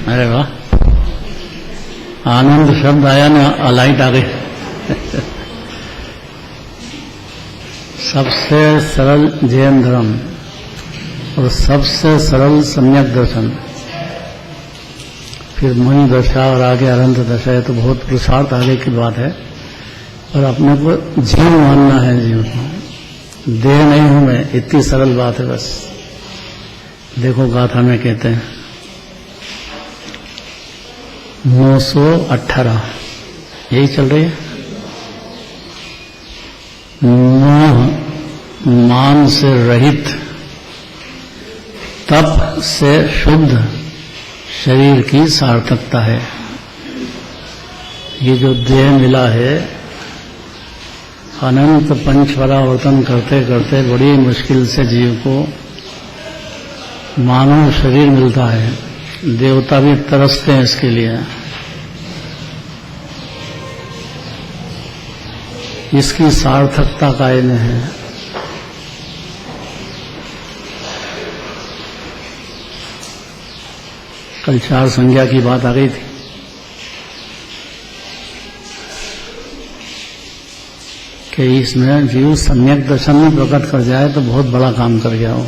अरे वाह, आनंद शब्द आया ना, लाइट आ गई। सबसे सरल जैन धर्म और सबसे सरल सम्यक दर्शन, फिर मुनि दशा और आगे अनंत दशा है, तो बहुत पुरुषार्थ आगे की बात है। और अपने को जीव मानना है, जीव को देह नहीं हूं मैं, इतनी सरल बात है बस। देखो गाथा में कहते हैं 918 यही चल रही है। मोह मान से रहित, तप से शुद्ध शरीर की सार्थकता है। ये जो देह मिला है, अनंत पंचपरावर्तन करते करते बड़ी मुश्किल से जीव को मानव शरीर मिलता है। देवता भी तरसते हैं इसके लिए। इसकी सार्थकता काय में है। कल 4 संज्ञा की बात आ गई थी। कि इसमें जीव सम्यक दर्शन में प्रकट कर जाए तो बहुत बड़ा काम कर गया हो।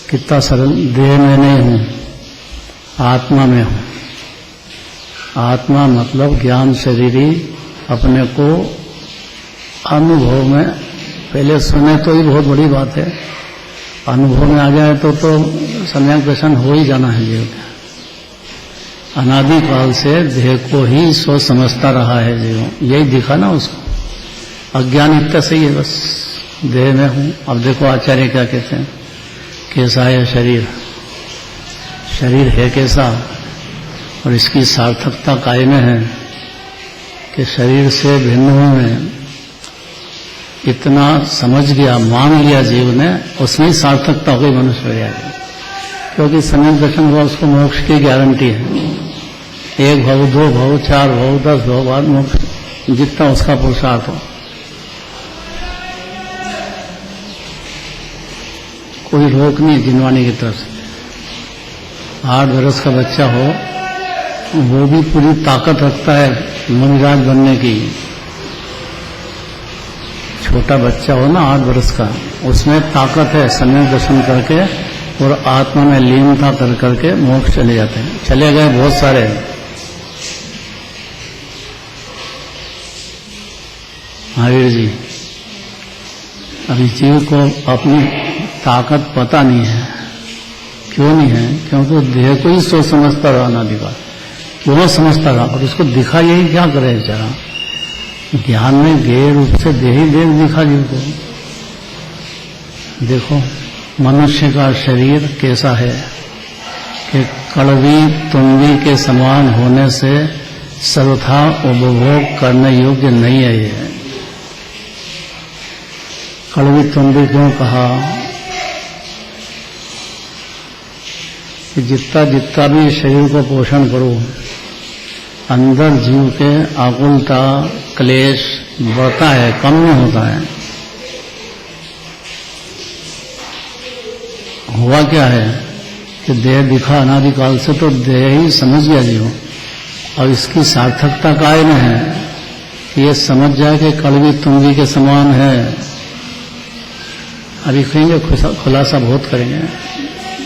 कितना सरल, देह में नहीं हूं, आत्मा में हूं। आत्मा मतलब ज्ञान शरीरी, अपने को अनुभव में, पहले सुने तो ही बहुत बड़ी बात है, अनुभव में आ जाए तो सम्यक दर्शन हो ही जाना है जीव का। अनादि काल से देह को ही सोच समझता रहा है जीव, यही दिखा ना उसको। अज्ञान इतना सही है, बस देह में हूं। अब देखो आचार्य क्या कहते हैं, कैसा है शरीर, शरीर है कैसा, और इसकी सार्थकता काय में है कि शरीर से भिन्न हूं मैं, इतना समझ गया, मान लिया जीव ने, उसमें सार्थकता हो गई मनुष्य हो जाएगा। क्योंकि सम्यक दर्शन हुआ, उसको मोक्ष की गारंटी है। 1 भव 2 भव 4 भव 10 भव बाद मोक्ष, जितना उसका पुरुषार्थ हो। कोई रोक नहीं जिनवाने की तरफ से। 8 वर्ष का बच्चा हो, वो भी पूरी ताकत रखता है मुनिराज बनने की। छोटा बच्चा हो ना 8 वर्ष का, उसमें ताकत है सम्यक दर्शन करके और आत्मा में लीनता कर करके मोक्ष चले जाते हैं। चले गए बहुत सारे। महावीर जी, अभी जीव को अपनी ताकत पता नहीं है। क्यों नहीं है? क्योंकि देह को ही सोच समझता रहा अनादिकाल। क्यों समझता रहा? और उसको दिखा यही क्या करे बेचारा, ज्ञान में गहरे रूप से देह ही देख दिखा जीव को। देखो मनुष्य का शरीर कैसा है कि कड़वी तुंबी के समान होने से सर्वथा उपभोग करने योग्य नहीं है। ये कड़वी तुंबी क्यों कहा? कि जितना जितना भी शरीर को पोषण करो, अंदर जीव के आकुलता क्लेश बढ़ता है, कम नहीं होता है। हुआ क्या है कि देह दिखा अनादिकाल से, तो देह ही समझ गया जीव। और इसकी सार्थकता काय में है कि ये समझ जाए कि कड़वी तुंगी के समान है। अभी कहेंगे, खुलासा बहुत करेंगे,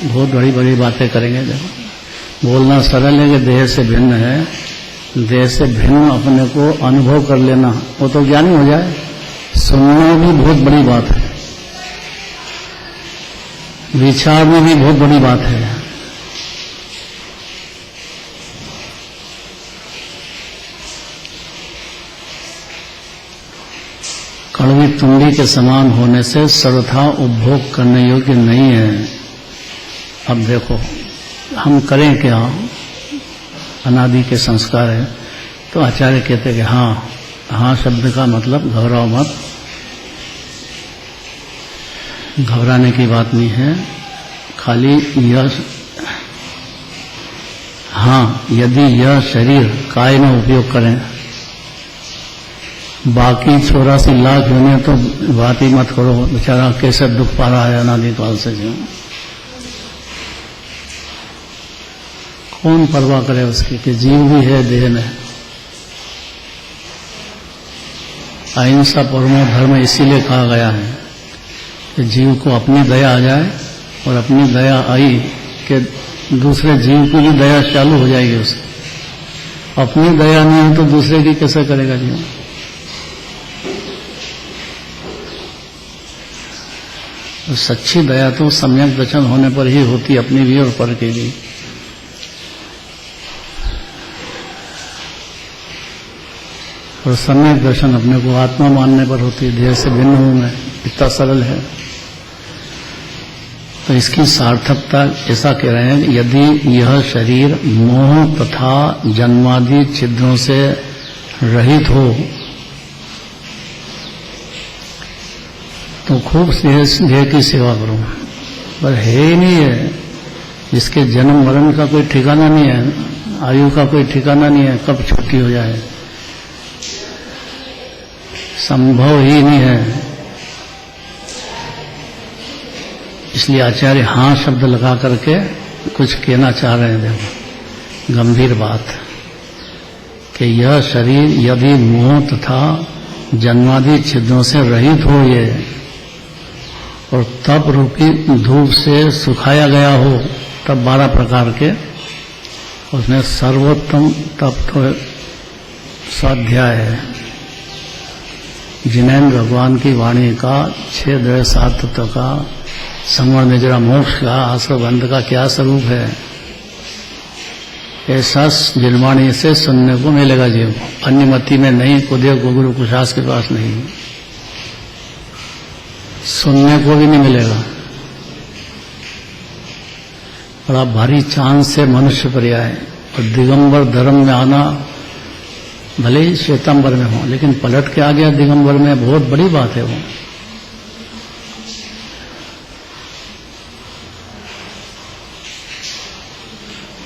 बहुत बड़ी बड़ी बातें करेंगे। देखो बोलना सरल है कि देह से भिन्न है, देह से भिन्न अपने को अनुभव कर लेना, वो तो ज्ञानी हो जाए। सुनना भी बहुत बड़ी बात है, विचार में भी बहुत बड़ी बात है। कड़वी तुंगी के समान होने से सर्वथा उपभोग करने योग्य नहीं है। अब देखो हम करें क्या? अनादि के संस्कार है। तो आचार्य कहते कि हाँ शब्द का मतलब घबराओ मत, घबराने की बात नहीं है। खाली यह यदि यह शरीर काय में उपयोग करें, बाकी 84 लाख होने तो बात ही मत करो। बेचारा कैसे दुख पा रहा है अनादिकाल से जो। कौन परवाह करे उसकी कि जीव भी है देह में। अहिंसा परमो धर्म इसीलिए कहा गया है कि जीव को अपनी दया आ जाए, और अपनी दया आई कि दूसरे जीव की भी दया चालू हो जाएगी उसकी। अपनी दया नहीं हो तो दूसरे की कैसे करेगा जीव। तो सच्ची दया तो सम्यक दर्शन होने पर ही होती, अपनी भी और पर की भी। और सम्यक दर्शन अपने को आत्मा मानने पर होती है, देह से भिन्न हूं मैं, इतना सरल है। तो इसकी सार्थकता ऐसा कह रहे हैं, यदि यह शरीर मोह तथा जन्मादि छिद्रों से रहित हो तो खूब देह की सेवा करो। पर है ही नहीं है, जिसके जन्म मरण का कोई ठिकाना नहीं है, आयु का कोई ठिकाना नहीं है, कब छुट्टी हो जाए संभव ही नहीं है। इसलिए आचार्य हाँ शब्द लगा करके कुछ कहना चाह रहे हैं। देखो गंभीर बात कि यह शरीर यदि मोह तथा जन्मादि छिद्रों से रहित हो ये, और तप रूपी धूप से सुखाया गया हो, तब 12 प्रकार के, उसमें सर्वोत्तम तप तो स्वाध्याय है। जिनैन भगवान की वाणी का 6 द्वय 7 तत्व का संवर निजरा मोक्ष का आश्रबंध का क्या स्वरूप है, ऐसा जिनवाणी से सुनने को मिलेगा जीव। अन्य मति में नहीं, कुदेव को गुरु कुशास के पास नहीं, सुनने को भी नहीं मिलेगा। बड़ा भारी चांद से मनुष्य पर्याय। और दिगंबर धर्म में आना, भले ही श्वेतांबर में हो, लेकिन पलट के आ गया दिगंबर में, बहुत बड़ी बात है वो।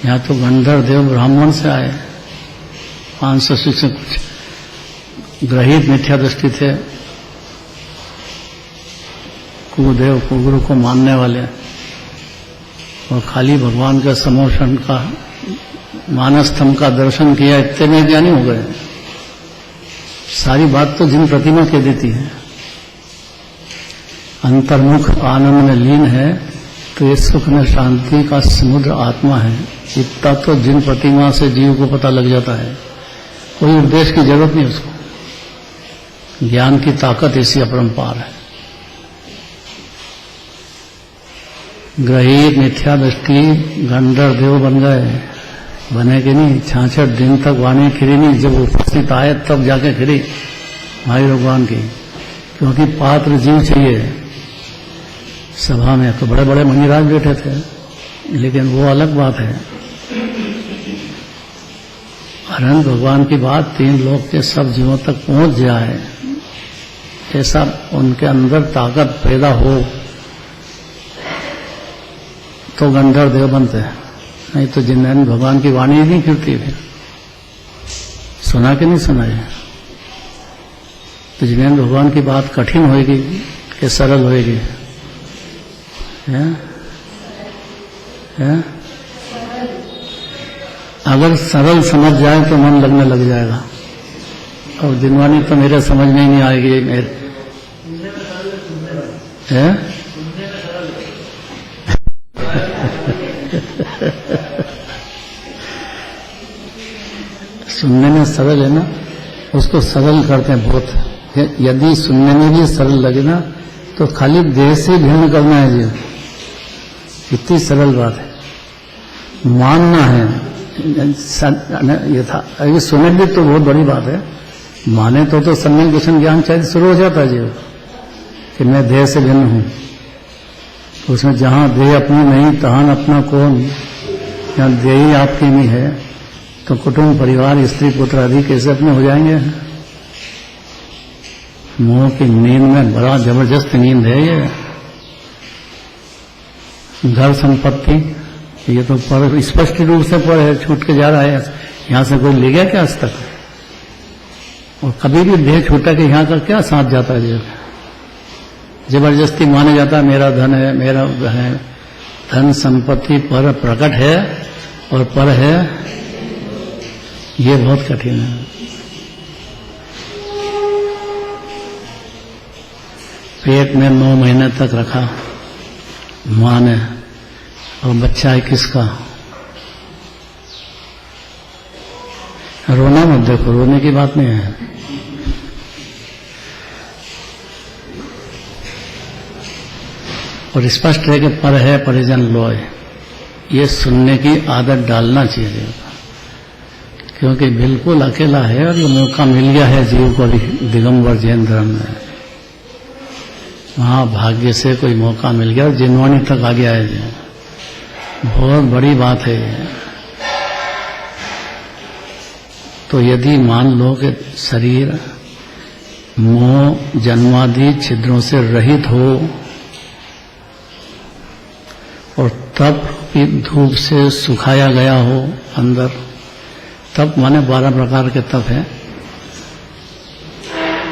यहाँ तो गंधर्व देव ब्राह्मण से आए, 500 शिष्य कुछ ग्रहित मिथ्या दृष्टि थे, कुदेव कुगुरु को मानने वाले, और खाली भगवान के समोषण का मानस्तंभ का दर्शन किया, इतने में ज्ञानी हो गए। सारी बात तो जिन प्रतिमा कह देती है, अंतर्मुख आनंद में लीन है, तो ये सुख में शांति का समुद्र आत्मा है। इतना तो जिन प्रतिमा से जीव को पता लग जाता है, कोई उपदेश की जरूरत नहीं उसको। ज्ञान की ताकत ऐसी अपरंपार है। ग्रहित मिथ्या दृष्टि गंधर्व देव बन गए, बने कि नहीं। 66 दिन तक वाणी खिरी नहीं, जब उपस्थित आए तब जाके खिरी भाई भगवान की, क्योंकि पात्र जीव चाहिए। सभा में तो बड़े बड़े मुनिराज बैठे थे, लेकिन वो अलग बात है। अनंत भगवान की बात 3 लोक के सब जीवों तक पहुंच जाए, ऐसा उनके अंदर ताकत पैदा हो तो गंधर्व देव बनते हैं, नहीं तो जिन्हें भगवान की वाणी नहीं फिरती है। सुना कि नहीं सुना है? तो जिन्हें भगवान की बात कठिन होएगी कि सरल होएगी? अगर सरल समझ जाए तो मन लगने लग जाएगा, और दिनवानी तो मेरे समझ में ही नहीं आएगी। मेरे सुनने में सरल है ना, उसको सरल करते हैं बहुत। यदि सुनने में भी सरल लगे ना, तो खाली देह से भिन्न करना है जी, इतनी सरल बात है। मानना है ये था, ये सुने भी तो बहुत बड़ी बात है। माने तो सम्यक दर्शन ज्ञान चाहिए शुरू हो जाता है जी, कि मैं देह से भिन्न हूं। तो उसमें जहां देह अपनी नहीं तहां अपना कौन, जहां देह ही आपकी नहीं है, तो कुटुंब परिवार स्त्री पुत्र आदि कैसे अपने हो जाएंगे? मोह की नींद में बड़ा जबरदस्त नींद है ये। घर संपत्ति ये तो पर स्पष्ट रूप से पर है, छूट के जा रहा है। यहां से कोई ले गया क्या आज तक? और कभी भी देह छूटा के यहां का क्या साथ जाता है? जबरदस्ती माने जाता है मेरा धन है, मेरा है। धन संपत्ति पर प्रकट है और पर है, ये बहुत कठिन है। पेट में 9 महीने तक रखा माँ ने, और बच्चा है किसका? रोना मत देखो, रोने की बात नहीं है। और स्पष्ट है कि पर है परिजन लोय, ये सुनने की आदत डालना चाहिए, क्योंकि बिल्कुल अकेला है और ये मौका मिल गया है जीव को दिगंबर जैन धर्म में। वहाँ भाग्य से कोई मौका मिल गया और जिनवाणी तक आ गया है, बहुत बड़ी बात है ये। तो यदि मान लो कि शरीर मोह जन्मादि छिद्रों से रहित हो और तप की धूप से सुखाया गया हो अंदर, तप माने 12 प्रकार के तप है,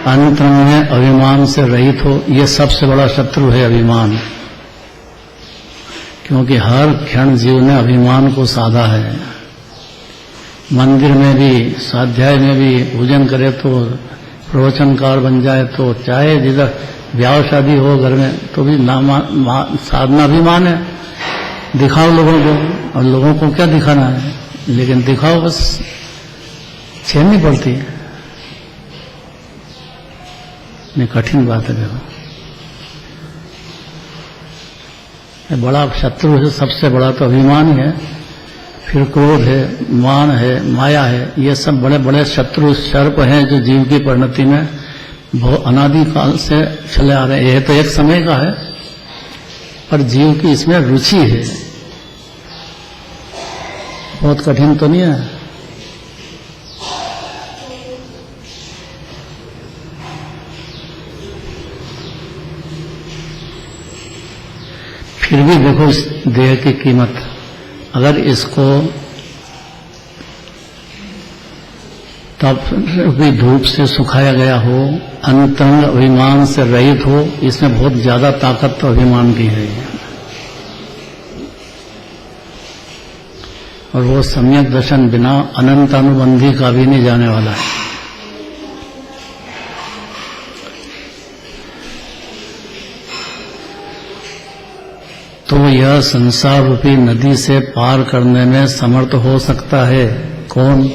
अंतरंग में अभिमान से रहित हो, ये सबसे बड़ा शत्रु है अभिमान, क्योंकि हर क्षण जीव ने अभिमान को साधा है। मंदिर में भी, स्वाध्याय में भी पूजन करे तो, प्रवचनकार बन जाए तो, चाहे जिधर ब्याह शादी हो घर में तो भी साधना अभिमान है। दिखाओ लोगों को, और लोगों को क्या दिखाना है, लेकिन दिखाओ बस, छेड़ नहीं पड़ती है। ये कठिन बात है। देखो बड़ा शत्रु है, सबसे बड़ा तो अभिमान है, फिर क्रोध है, मान है, माया है, ये सब बड़े बड़े शत्रु सर्प हैं जो जीव की परिणति में बहुत अनादि काल से चले आ रहे हैं। यह तो एक समय का है, पर जीव की इसमें रुचि है। बहुत कठिन तो नहीं है। फिर भी देखो इस देह की कीमत, अगर इसको तप भी धूप से सुखाया गया हो, अंतरंग अभिमान से रहित हो, इसमें बहुत ज्यादा ताकत तो अभिमान की है। और वो सम्यक दर्शन बिना अनंत अनुबंधी का भी नहीं जाने वाला है। तो यह संसार रूपी नदी से पार करने में समर्थ हो सकता है। कौन?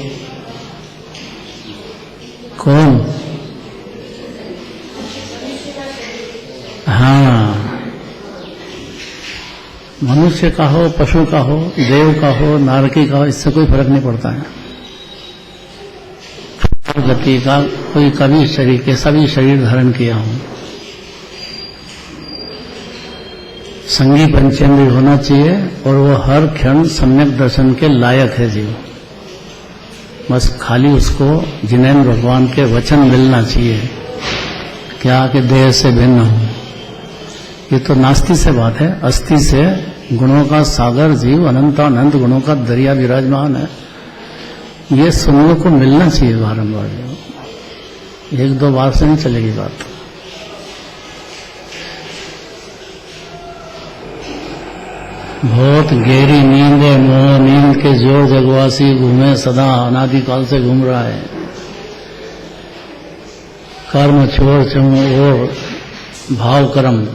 कौन? हाँ, मनुष्य का हो, पशु का हो, देव का हो, नारकी का हो, इससे कोई फर्क नहीं पड़ता है। गति का कोई कभी शरीर के सभी शरीर धारण किया हो, संगी पंचेंद्रिय होना चाहिए, और वो हर क्षण सम्यक दर्शन के लायक है जीव। बस खाली उसको जिनेन्द्र भगवान के वचन मिलना चाहिए, क्या कि देह से भिन्न हो। ये तो नास्ति से बात है, अस्थि से गुणों का सागर जीव, अनंत अनंत गुणों का दरिया विराजमान है। ये सुनने को मिलना चाहिए बारंबार, 1-2 बार से नहीं चलेगी बात। बहुत गहरी नींद है, मोह नींद के जोर जगवासी घूमे सदा, अनादिकाल से घूम रहा है। कर्म छोड़ और भाव कर्म,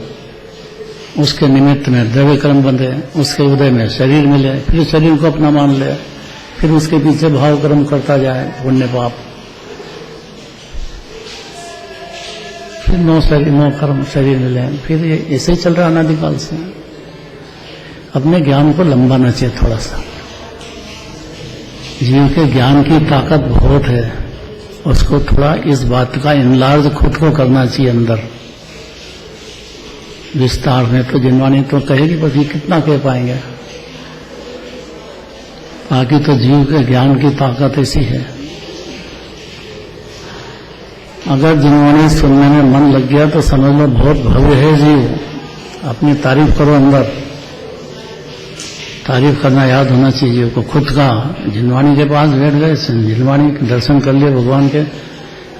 उसके निमित्त में द्रव्य कर्म बंधे, उसके उदय में शरीर मिले, फिर शरीर को अपना मान ले, फिर उसके पीछे भाव कर्म करता जाए, पुण्य पाप, फिर नो कर्म शरीर मिले, फिर ये ऐसे ही चल रहा अनादिकाल से। अपने ज्ञान को लंबाना चाहिए थोड़ा सा। जीव के ज्ञान की ताकत बहुत है, उसको थोड़ा इस बात का इनलार्ज खुद को करना चाहिए अंदर विस्तार में। तो जिनवाणी तो कहेगी, बस ये कितना कह पाएंगे। बाकी तो जीव के ज्ञान की ताकत ऐसी है, अगर जिनवाणी सुनने में मन लग गया तो समझ लो बहुत भव्य है जीव। अपनी तारीफ करो, अंदर तारीफ करना याद होना चाहिए को खुद का। जिनवाणी के पास बैठ गए, जिनवाणी के दर्शन कर लिए भगवान के,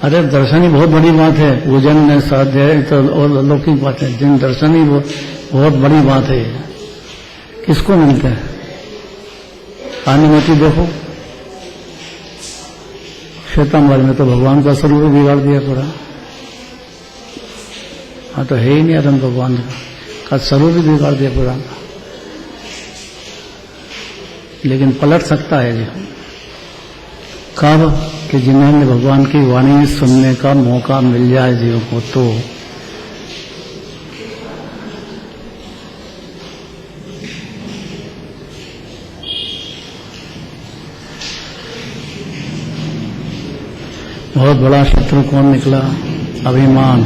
अरे दर्शन ही बहुत बड़ी बात है। पूजन में स्वाध्याय तो और अलौकिक बात है, जिन दर्शन ही बहुत बड़ी बात है। किसको मिलते हैं? अनुमति देखो, श्वेतांबर में तो भगवान का स्वरूप बिगाड़ दिया पूरा। हाँ तो है ही नहीं आदम भगवान का स्वरूप भी बिगाड़ दिया पूरा। लेकिन पलट सकता है जी कब कि जिन्हें भगवान की वाणी सुनने का मौका मिल जाए जीव को। तो बहुत बड़ा शत्रु कौन निकला? अभिमान।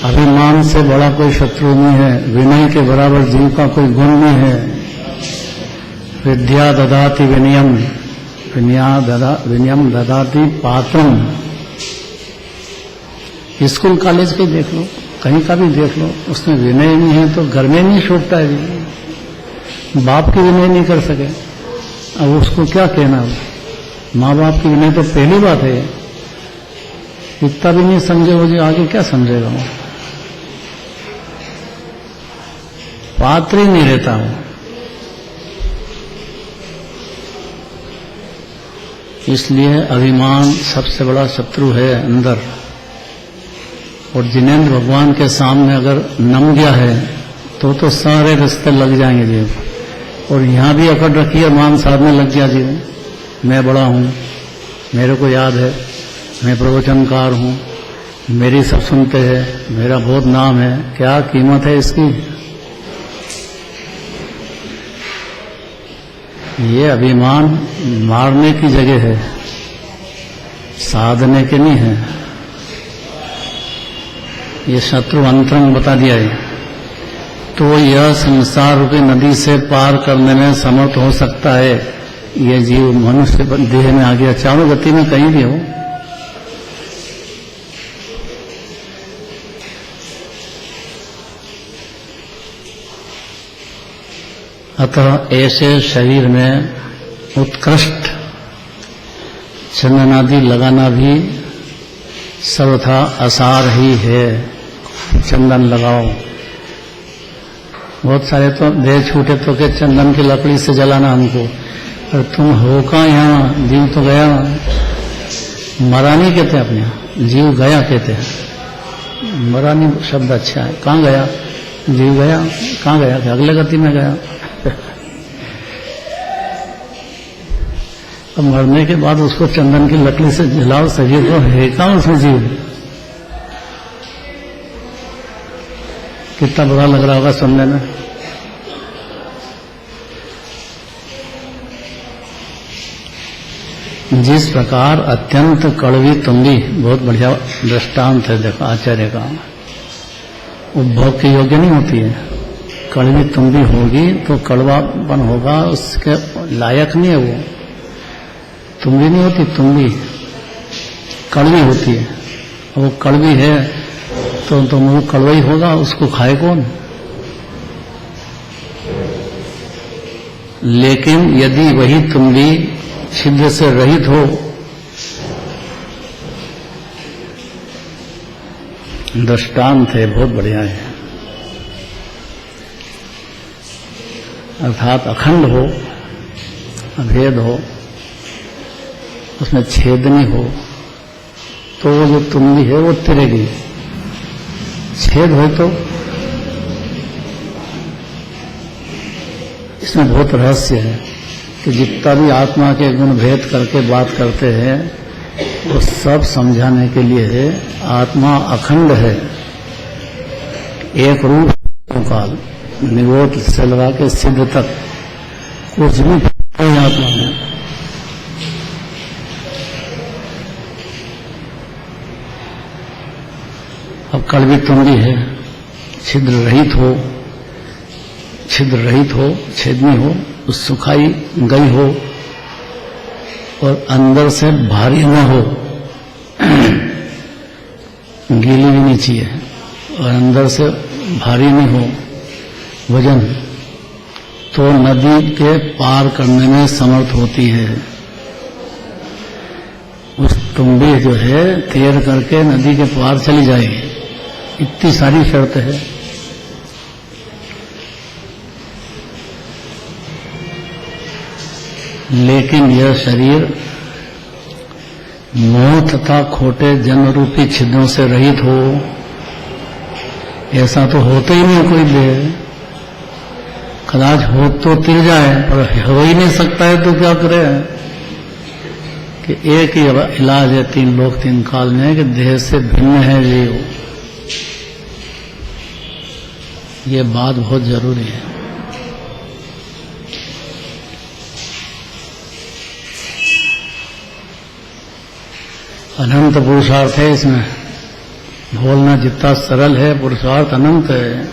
अभिमान से बड़ा कोई शत्रु नहीं है। विनय के बराबर जीव का कोई गुण नहीं है। विद्या ददाति विनयम, विनयम ददाति पात्रम। स्कूल कॉलेज के देख लो, कहीं का भी देख लो, उसमें विनय नहीं है तो घर में नहीं शोभता है जी। बाप की विनय नहीं कर सके, अब उसको क्या कहना? माँ बाप की विनय तो पहली बात है। इतना भी नहीं समझे हो जी, आगे क्या समझेगा वो? पात्र ही नहीं रहता हूं। इसलिए अभिमान सबसे बड़ा शत्रु है अंदर। और जिनेंद्र भगवान के सामने अगर नम गया है तो सारे रिश्ते लग जाएंगे जी। और यहां भी अकड़ रखिए, मान साधने लग गया जी, मैं बड़ा हूं, मेरे को याद है, मैं प्रवचनकार हूं, मेरी सब सुनते हैं, मेरा बहुत नाम है। क्या कीमत है इसकी? ये अभिमान मारने की जगह है, साधने के नहीं है। ये शत्रु अंतरंग बता दिया है। तो यह संसार रूपी नदी से पार करने में समर्थ हो सकता है ये जीव मनुष्य देह में आ गया, चारों गति में कहीं भी हो। अतः ऐसे शरीर में उत्कृष्ट चंदनादि लगाना भी सर्वथा आसार ही है। चंदन लगाओ। बहुत सारे तो देह छूटे तो के चंदन की लकड़ी से जलाना हमको, और तुम हो कहाँ? यहाँ जीव तो गया, मरा नहीं कहते अपने यहाँ, जीव गया कहते हैं। मरा नहीं शब्द अच्छा है। कहाँ गया? जीव गया। कहाँ गया? कि अगले गति में गया। अब मरने के बाद उसको चंदन की लकड़ी से जलाओ, शरीर को है कहाँ उसमें जीव? कितना बुरा लग रहा होगा सुनने में। जिस प्रकार अत्यंत कड़वी तुम्बी, बहुत बढ़िया दृष्टांत है देखो आचार्य का, उपभोग के योग्य नहीं होती है। कड़वी तुम्बी होगी तो कड़वापन होगा, उसके लायक नहीं है वो। तुम्बी नहीं होती, तुम्बी कड़वी होती है। वो कड़वी है तो वो कड़वा ही होगा, उसको खाए कौन? लेकिन यदि वही तुम्बी छिद्र से रहित हो, दृष्टांत है बहुत बढ़िया है, अर्थात अखंड हो, अभेद हो, उसमें छेदनी हो, तो वो जो तुम्बी है वो तिरेगी। छेद हो तो इसमें बहुत रहस्य है कि जितना भी आत्मा के गुण भेद करके बात करते हैं वो सब समझाने के लिए है। आत्मा अखंड है, एक रूप काल, निगोट से लगा के सिद्ध तक कुछ भी आत्मा में। अब कड़वी तुम्बी है, छिद्र रहित हो, छेदनी हो, उस सुखाई गई हो और अंदर से भारी न हो, गीली भी नहीं चाहिए और अंदर से भारी नहीं हो वजन, तो नदी के पार करने में समर्थ होती है। उस तुम्बी जो है तैर करके नदी के पार चली जाएगी। इतनी सारी शर्त है। लेकिन यह शरीर मोह तथा खोटे जन्म रूपी छिद्रों से रहित हो, ऐसा तो होता ही नहीं कोई देह। कदाच हो तो तिर जाए, पर हो ही नहीं सकता है तो क्या करे। कि एक ही इलाज है तीन लोक तीन काल में कि देह से भिन्न है जीव। ये बात बहुत जरूरी है। अनंत पुरुषार्थ है इसमें, बोलना जितना सरल है पुरुषार्थ अनंत है।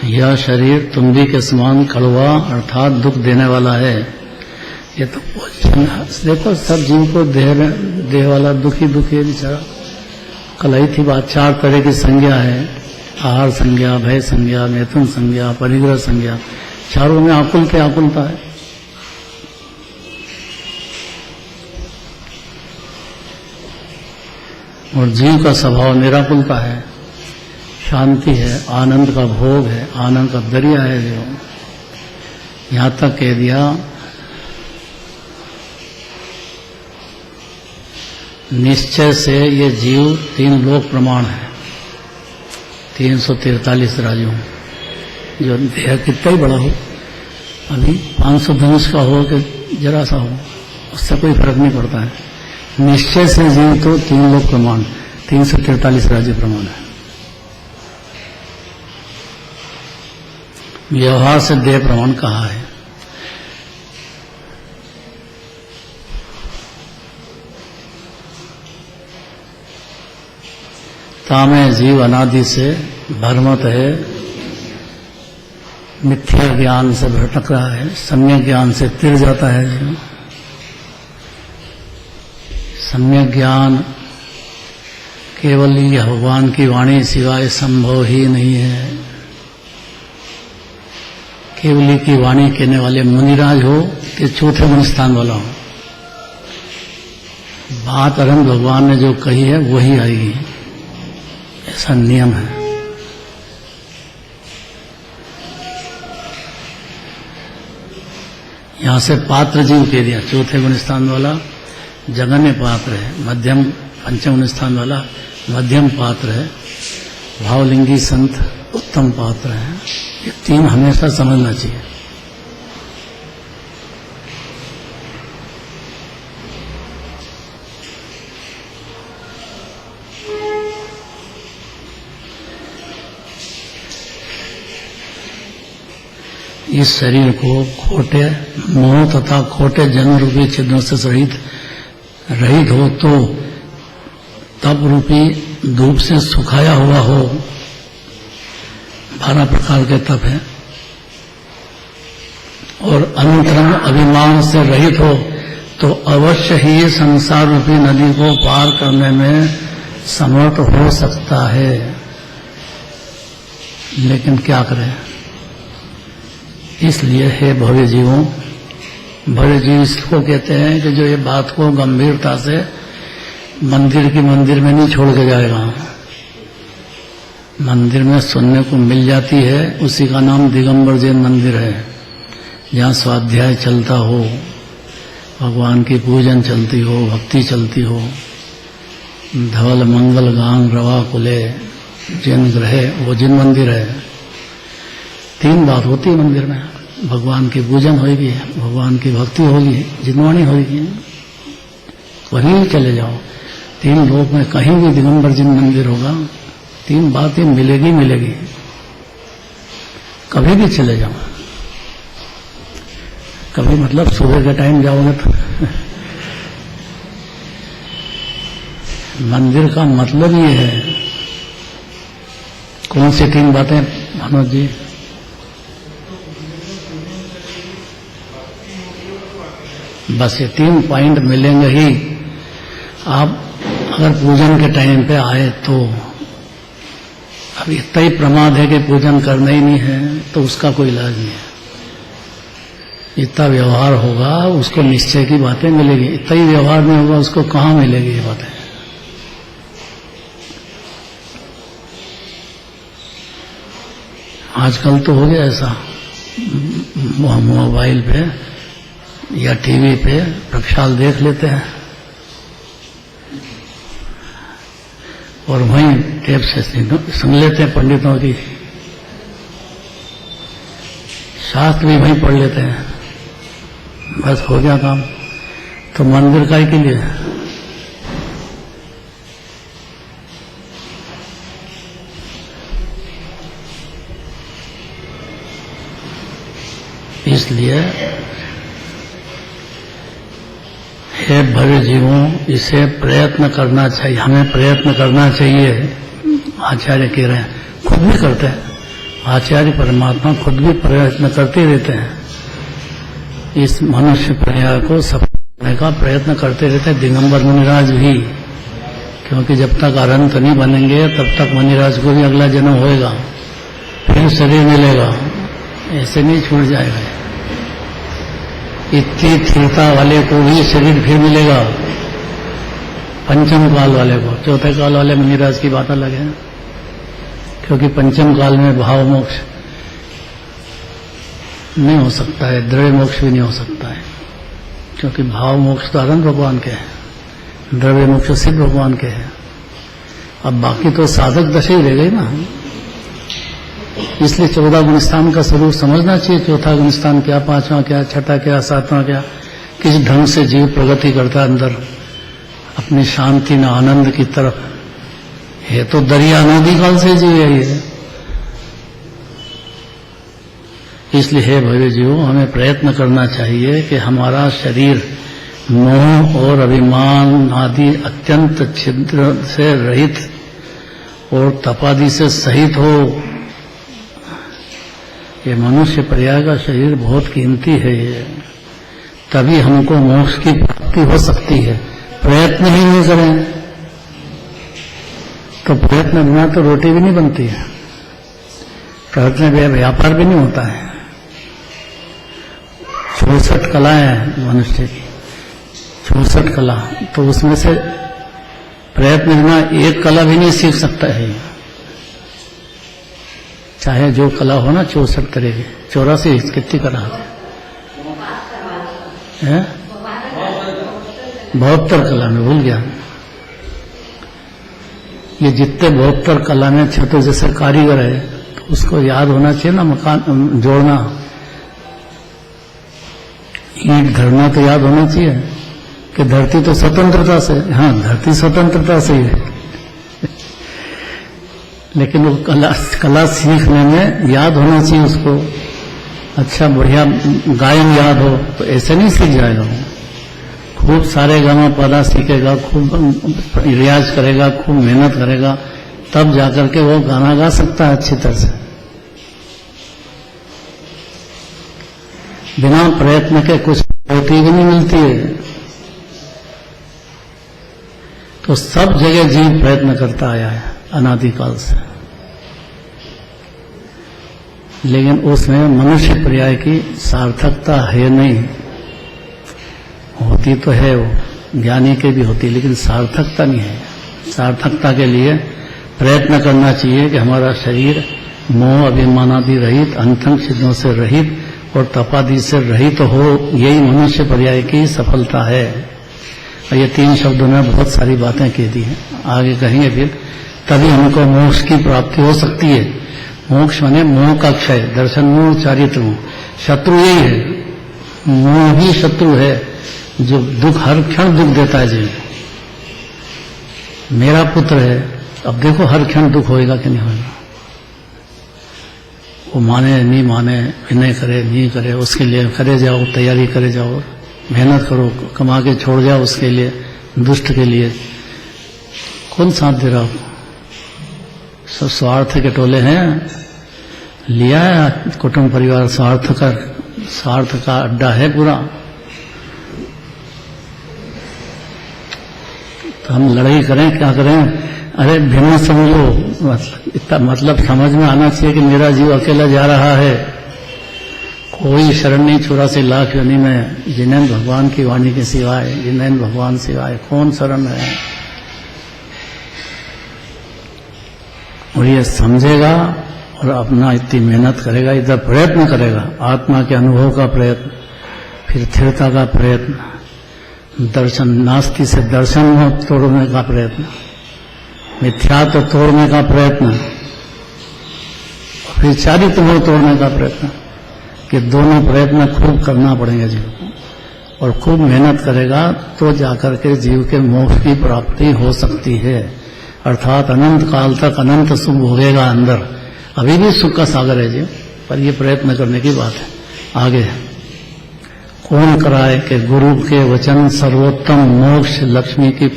यह शरीर तुम्बी के समान कड़वा अर्थात दुख देने वाला है। ये तो देखो सब जीव को देह वाला दुखी दुखी बेचारा। कल ही थी बात, 4 तरह की संज्ञा है, आहार संज्ञा, भय संज्ञा, मैथुन संज्ञा, परिग्रह संज्ञा। चारों में आकुल पे आकुलता है। और जीव का स्वभाव निराकुलता है, शांति है, आनंद का भोग है, आनंद का दरिया है। जो यहां तक कह दिया निश्चय से ये जीव 3 लोक प्रमाण है, 343 राजों। जो देह कितना ही बड़ा हो, अभी 500 धनुष का हो कि जरा सा हो, उससे कोई फर्क नहीं पड़ता है। निश्चय से जीव तो 3 लोक प्रमाण, 343 राज्य प्रमाण है। व्यवहार से देह प्रमाण कहा है। तामे जीव अनादि से भ्रमत है, मिथ्या ज्ञान से भटक रहा है, सम्यक ज्ञान से तिर जाता है। सम्यक ज्ञान केवल यह भगवान की वाणी सिवाय संभव ही नहीं है। केवली की वाणी कहने वाले मुनिराज हो कि चौथे गुण स्थान वाला हो, बात अरहंत भगवान ने जो कही है वही आएगी, ऐसा नियम है। यहां से पात्र जीव कह दिया, चौथे गुण स्थान वाला जगन्य पात्र है, मध्यम पंचम गुण स्थान वाला मध्यम पात्र है, भावलिंगी संत उत्तम पात्र है। ये 3 हमेशा समझना चाहिए। इस शरीर को खोटे मोह तथा खोटे जन्म रूपी छिद्रों से रहित हो तो तप रूपी धूप से सुखाया हुआ हो। 12 प्रकार के तप है। और अनंतरम अभिमान से रहित हो तो अवश्य ही संसार रूपी नदी को पार करने में समर्थ हो सकता है। लेकिन क्या करें? इसलिए हे भव्य जीवों, भव्य जीव इसको कहते हैं कि जो ये बात को गंभीरता से मंदिर में नहीं छोड़ के जाएगा। मंदिर में सुनने को मिल जाती है, उसी का नाम दिगंबर जैन मंदिर है, जहाँ स्वाध्याय चलता हो, भगवान की पूजन चलती हो, भक्ति चलती हो, धवल मंगल गान रवा कुले जैन ग्रह, वो जिन मंदिर है। 3 बात होती है मंदिर में, भगवान की पूजन होगी, भगवान की भक्ति होगी, जिनवाणी होगी, वहीं चले जाओ। 3 लोक में कहीं भी दिगंबर जिन मंदिर होगा, 3 बातें मिलेगी। कभी भी चले जाओ, कभी मतलब सुबह के टाइम जाओगे तो मंदिर का मतलब ये है। कौन सी 3 बातें मनोज जी? बस ये 3 पॉइंट मिलेंगे ही। आप अगर पूजन के टाइम पे आए तो अब इतना ही प्रमाद है कि पूजन करना ही नहीं है तो उसका कोई इलाज नहीं है। इतना व्यवहार होगा उसको निश्चय की बातें मिलेगी, इतना ही व्यवहार नहीं होगा उसको कहाँ मिलेगी ये बातें। आजकल तो हो गया ऐसा, मोबाइल पे या टीवी पे प्रक्षाल देख लेते हैं और वहीं टेप से सुन लेते हैं पंडितों की, शास्त्र भी वहीं पढ़ लेते हैं, बस हो गया काम। तो मंदिर काय के लिए? इसलिए हे भव्य जीवों, इसे प्रयत्न करना चाहिए, हमें प्रयत्न करना चाहिए। आचार्य कह रहे हैं, खुद भी करते हैं, आचार्य परमात्मा खुद भी प्रयत्न करते रहते हैं, इस मनुष्य पर्याय को सफल करने का प्रयत्न करते रहते हैं। दिगंबर मुनिराज भी, क्योंकि जब तक अनंत नहीं बनेंगे तब तक मुनिराज को भी अगला जन्म होएगा, फिर शरीर मिलेगा, ऐसे नहीं छूट जाएगा। इतनी स्थिरता वाले को भी शरीर फिर मिलेगा, पंचम काल वाले को। चौथे काल वाले मुनिराज की बात अलग है, क्योंकि पंचम काल में भाव मोक्ष नहीं हो सकता है, द्रव्य मोक्ष भी नहीं हो सकता है, क्योंकि भाव मोक्ष तो अनंत भगवान के हैं, द्रव्य मोक्ष सिद्ध भगवान के हैं। अब बाकी तो साधक दशा ही रह गई ना, इसलिए 14 गुणस्थान का स्वरूप समझना चाहिए। चौथा गुणस्थान क्या, पांचवां क्या, छठा क्या, सातवां क्या, किस ढंग से जीव प्रगति करता है अंदर अपनी शांति न आनंद की तरफ। ये तो दरिया अनादिकाल से जीव है ये। इसलिए हे भव्य जीवो, हमें प्रयत्न करना चाहिए कि हमारा शरीर मोह और अभिमान आदि अत्यंत छिद्र से रहित और तपादि से सहित हो। ये मनुष्य पर्याय का शरीर बहुत कीमती है, ये तभी हमको मोक्ष की प्राप्ति हो सकती है। प्रयत्न ही नहीं करें तो प्रयत्न बिना तो रोटी भी नहीं बनती है, प्रयत्न व्यापार भी नहीं होता है। 64 कलाएं हैं मनुष्य की, 64 कला, तो उसमें से प्रयत्न बिना एक कला भी नहीं सीख सकता है। चाहे जो कला हो ना, 64 तरह की, 84 कितनी कला है, 72 कला में भूल गया। ये जितने 72 कला में छठो जैसे कारीगर है, तो उसको याद होना चाहिए ना, मकान जोड़ना, ईंट धरना तो याद होना चाहिए कि धरती तो स्वतंत्रता से, हाँ धरती स्वतंत्रता से ही है, लेकिन वो कला सीखने में याद होना चाहिए उसको। अच्छा बढ़िया गायन याद हो तो ऐसे नहीं सीख जाएगा वो, खूब सारे गामा पदा सीखेगा, खूब रियाज करेगा, खूब मेहनत करेगा, तब जाकर के वो गाना गा सकता है अच्छी तरह से। बिना प्रयत्न के कुछ रोटी भी नहीं मिलती है। तो सब जगह जीव प्रयत्न करता आया है अनादिकाल से, लेकिन उसमें मनुष्य पर्याय की सार्थकता है नहीं। होती तो है, वो ज्ञानी के भी होती, लेकिन सार्थकता नहीं है। सार्थकता के लिए प्रयत्न करना चाहिए कि हमारा शरीर मोह अभिमानादि रहित, अंतंग सिद्धों से रहित और तपादि से रहित हो। यही मनुष्य पर्याय की सफलता है। और ये 3 शब्दों में बहुत सारी बातें कह दी हैं, आगे कहेंगे फिर। तभी हमको मोक्ष की प्राप्ति हो सकती है। मोक्ष माने मोह का क्षय, दर्शन मोह, चारित्र मोह। शत्रु यही है, मोह ही शत्रु है जो दुख, हर क्षण दुख देता है जीव। मेरा पुत्र है, अब देखो हर क्षण दुख होएगा कि नहीं होएगा। वो माने नहीं माने, विनय करे नहीं करे, उसके लिए करे जाओ, तैयारी करे जाओ, मेहनत करो, कमा के छोड़ जाओ उसके लिए, दुष्ट के लिए कौन साथ दे रहा हो? सब स्वार्थ के टोले हैं। लिया है कुटुंब परिवार, स्वार्थ का अड्डा है पूरा। तो हम लड़ाई करें, क्या करें? अरे भिन्न समझो, इतना मतलब समझ में आना चाहिए कि मेरा जीव अकेला जा रहा है, कोई शरण नहीं। 84 लाख योनि में जिन्हें भगवान की वाणी के सिवाय, जिन्हें भगवान सिवाय कौन शरण है? और ये समझेगा और अपना इतनी मेहनत करेगा, इधर प्रयत्न करेगा, आत्मा के अनुभव का प्रयत्न, फिर स्थिरता का प्रयत्न, दर्शन नास्ति से दर्शन तोड़ने का प्रयत्न, मिथ्यात्व तोड़ने का प्रयत्न, फिर चारित्र तोड़ने का प्रयत्न, कि दोनों प्रयत्न खूब करना पड़ेंगे जीव को, और खूब मेहनत करेगा तो जाकर के जीव के मोक्ष की प्राप्ति हो सकती है। अर्थात अनंत काल तक अनंत सुख भोगेगा अंदर। अभी भी सुख का सागर है जीव, पर ये प्रयत्न करने की बात है। आगे कौन कराए कि गुरु के वचन सर्वोत्तम मोक्ष लक्ष्मी की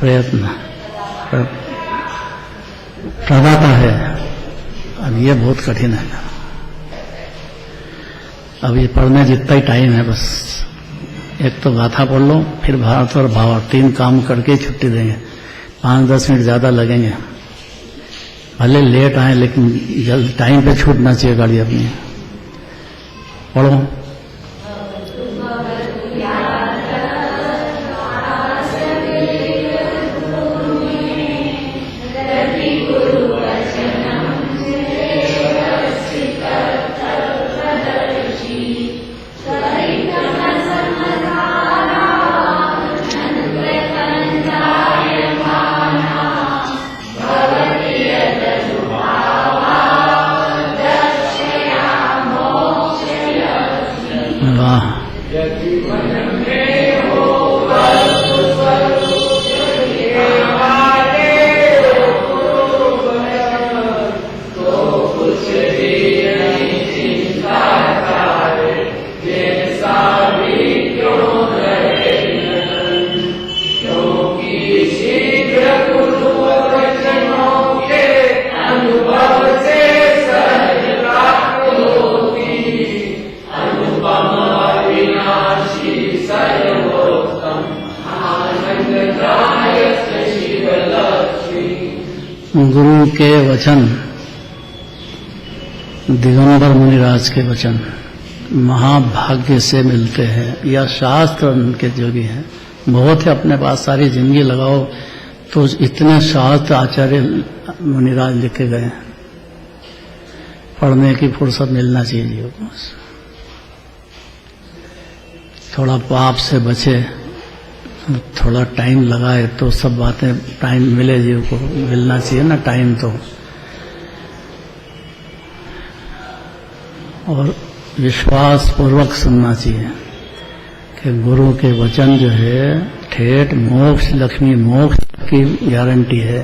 प्रयत्न प्रदाता है। अब ये बहुत कठिन है। अब ये पढ़ने जितना ही टाइम है, बस एक तो गाथा पढ़ लो, फिर भारत और भाव, 3 काम करके छुट्टी देंगे। 5-10 मिनट ज्यादा लगेंगे, भले लेट आए लेकिन जल्द टाइम पे छूटना चाहिए गाड़ी अपनी। पढ़ो। गुरु के वचन, दिगंबर मुनिराज के वचन महाभाग्य से मिलते हैं, या शास्त्र उनके जो भी हैं बहुत है। अपने पास सारी जिंदगी लगाओ तो इतने शास्त्र आचार्य मुनिराज लिखे गए हैं, पढ़ने की फुर्सत मिलना चाहिए जीव को। थोड़ा पाप से बचे, थोड़ा टाइम लगाए तो सब बातें टाइम मिले, जीव को मिलना चाहिए ना टाइम तो। और विश्वास पूर्वक सुनना चाहिए कि गुरु के वचन जो है ठेठ मोक्ष लक्ष्मी मोक्ष की गारंटी है।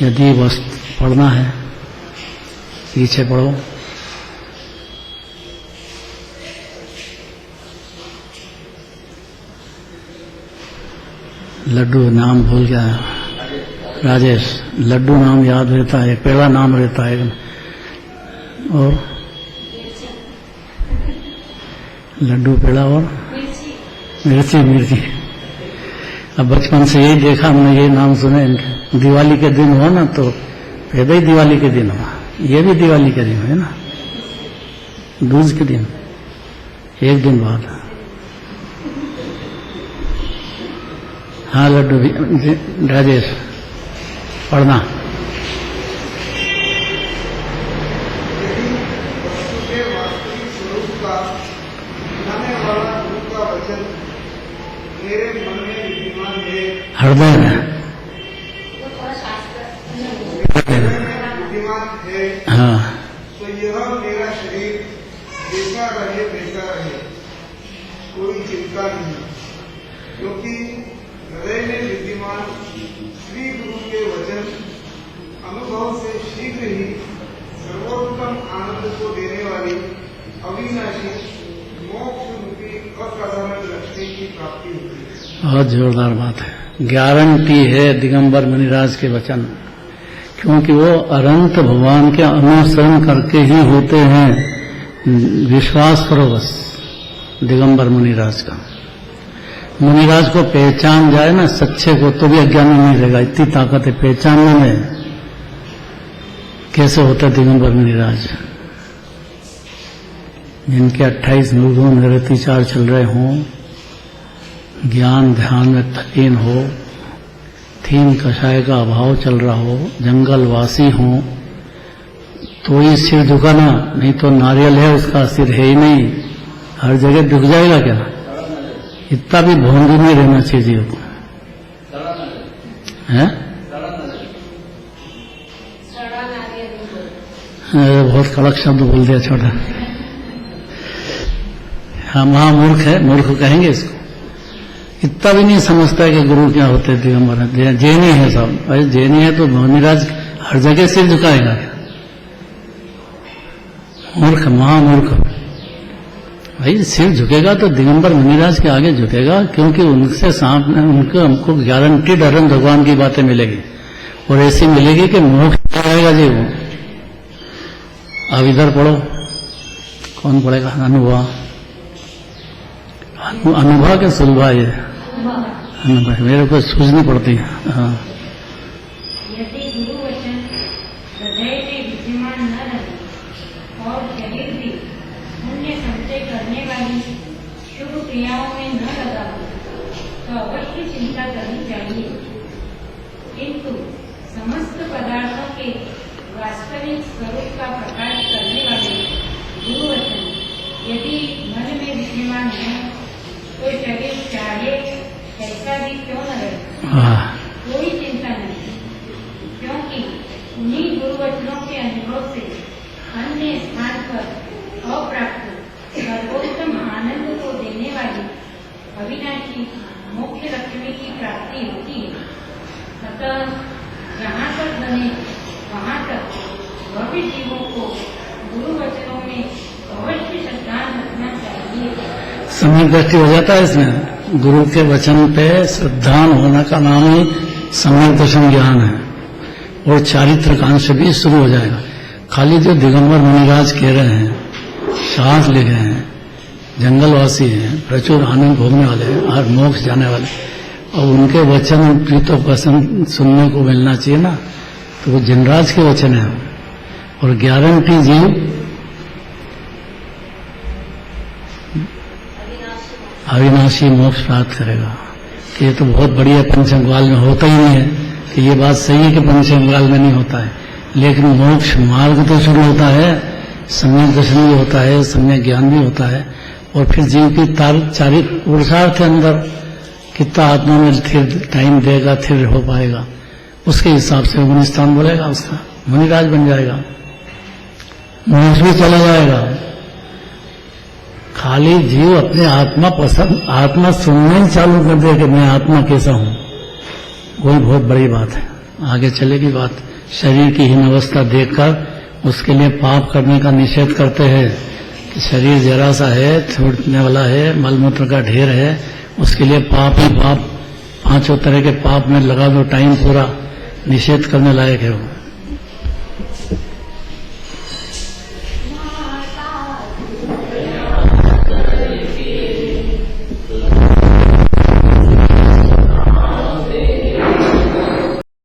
यदि बस पढ़ना है, पीछे पढ़ो। लड्डू नाम भूल गया, राजेश। लड्डू नाम याद रहता है, पेड़ा नाम रहता है, और लड्डू पेड़ा और मिर्ची। मिर्ची अब बचपन से यही देखा हमने, ये नाम सुने इनके। दिवाली के दिन हो ना तो पैदा ही दिवाली के दिन हुआ, ये भी दिवाली के दिन है ना, दूज के दिन, एक दिन बाद। हाँ लड्डू भी, राजेश पढ़ना। हृदय में हाँ, तो यह मेरा शरीर जैसा रहे कोई चिंता नहीं, क्योंकि हृदय में विद्यमान श्री गुरु के वचन अनुभव से शीघ्र ही सर्वोत्तम आनंद को देने वाली अविनाशी मोक्ष रूपी असाधारण लक्ष्मी की प्राप्ति होती है। बहुत जोरदार बात है, गारंटी है दिगंबर मुनिराज के वचन, क्योंकि वो अनंत भगवान के अनुसरण करके ही होते हैं। विश्वास करो बस दिगंबर मुनिराज का। मुनिराज को पहचान जाए ना सच्चे को तो भी अज्ञान नहीं रहेगा, इतनी ताकत है पहचानने में। कैसे होता दिगंबर मुनिराज? जिनके 28 निर्गुण निरतिचार चल रहे हों, ज्ञान ध्यान में तलीन हो, तीन कषाय का अभाव चल रहा हो, जंगलवासी हो, तो ये सिर झुकाना, नहीं तो नारियल है उसका सिर है ही नहीं, हर जगह झुक जाएगा क्या? इतना भी भोंदू नहीं रहना चाहिए जीव को, है? बहुत कड़क शब्द बोल दिया छोटा। हाँ, महामूर्ख है, मूर्ख कहेंगे इसको। इतना भी नहीं समझता है कि गुरु क्या होते थे हमारे, जैनी है सब। भाई जैनी है तो मुनिराज हर जगह सिर झुकाएगा क्या? मूर्ख, महामूर्ख। भाई सिर झुकेगा तो दिगंबर मुनिराज के आगे झुकेगा, क्योंकि उनसे सामने उनको हमको गारंटीड अरन भगवान की बातें मिलेगी, और ऐसी मिलेगी कि मोक्ष आएगा जी वो। अब इधर पढ़ो, कौन पढ़ेगा? अनुभव, अनुभव के सुलभा, ये अनुभव मेरे को सूझनी पड़ती है। हाँ, यदि गुरु वचन हृदय में विद्यमान न रहे और शरीर भी पुण्य संचय करने वाली शुभ क्रियाओं में न लगा हो तो अवश्य चिंता करनी चाहिए, किंतु समस्त पदार्थों के वास्तविक स्वरूप का प्रकाश करने वाले गुरु वचन यदि मन में विद्यमान है तो शरीर चाहे कैसा भी क्यों न रहे, कोई चिंता नहीं, क्योंकि उन्हीं गुरु वचनों के अनुभव से अन्य स्थान पर अप्राप्त सर्वोत्तम आनंद को देने वाली अविनाशी मोक्ष लक्ष्मी की प्राप्ति होती है। अतः जहाँ तक बने वहाँ तक भव्य जीवों को गुरु वचनों में अवश्य श्रद्धा रखना चाहिए। समय दृष्टि हो जाता है इसमें। गुरु के वचन पे श्रद्धान होने का नाम ही सम्यक दर्शन ज्ञान है, और चारित्र का अंश भी शुरू हो जाएगा। खाली जो दिगंबर मुनिराज कह रहे हैं, सांस ले गए हैं, जंगलवासी हैं, प्रचुर आनंद भोगने वाले हैं और मोक्ष जाने वाले, और उनके वचन भी तो पसंद सुनने को मिलना चाहिए ना। तो वो जिनराज के वचन है, और गारंटी जीव अविनाशी मोक्ष प्राप्त करेगा। ये तो बहुत बढ़िया, पंचमकाल में होता ही नहीं है कि ये बात सही है कि पंचमकाल में नहीं होता है, लेकिन मोक्ष मार्ग तो शुरू होता है, सम्यक दर्शन भी होता है, सम्यक ज्ञान भी होता है, और फिर जीव की चारित्र पुरुषार्थ के अंदर कितना आत्मा में फिर टाइम देगा, फिर हो पाएगा, उसके हिसाब से मुनिस्थान बोलेगा, उसका मुनिराज बन जाएगा, मोक्ष भी चला जाएगा। खाली जीव अपने आत्मा पसंद, आत्मा सुनना ही चालू कर दे कि मैं आत्मा कैसा हूं, वही बहुत बड़ी बात है। आगे चलेगी बात। शरीर की हीन अवस्था देखकर उसके लिए पाप करने का निषेध करते हैं कि शरीर जरा सा है, छूटने वाला है, मलमूत्र का ढेर है, उसके लिए पाप ही पाप, पांचों तरह के पाप में लगा दो टाइम पूरा, निषेध करने लायक है वो।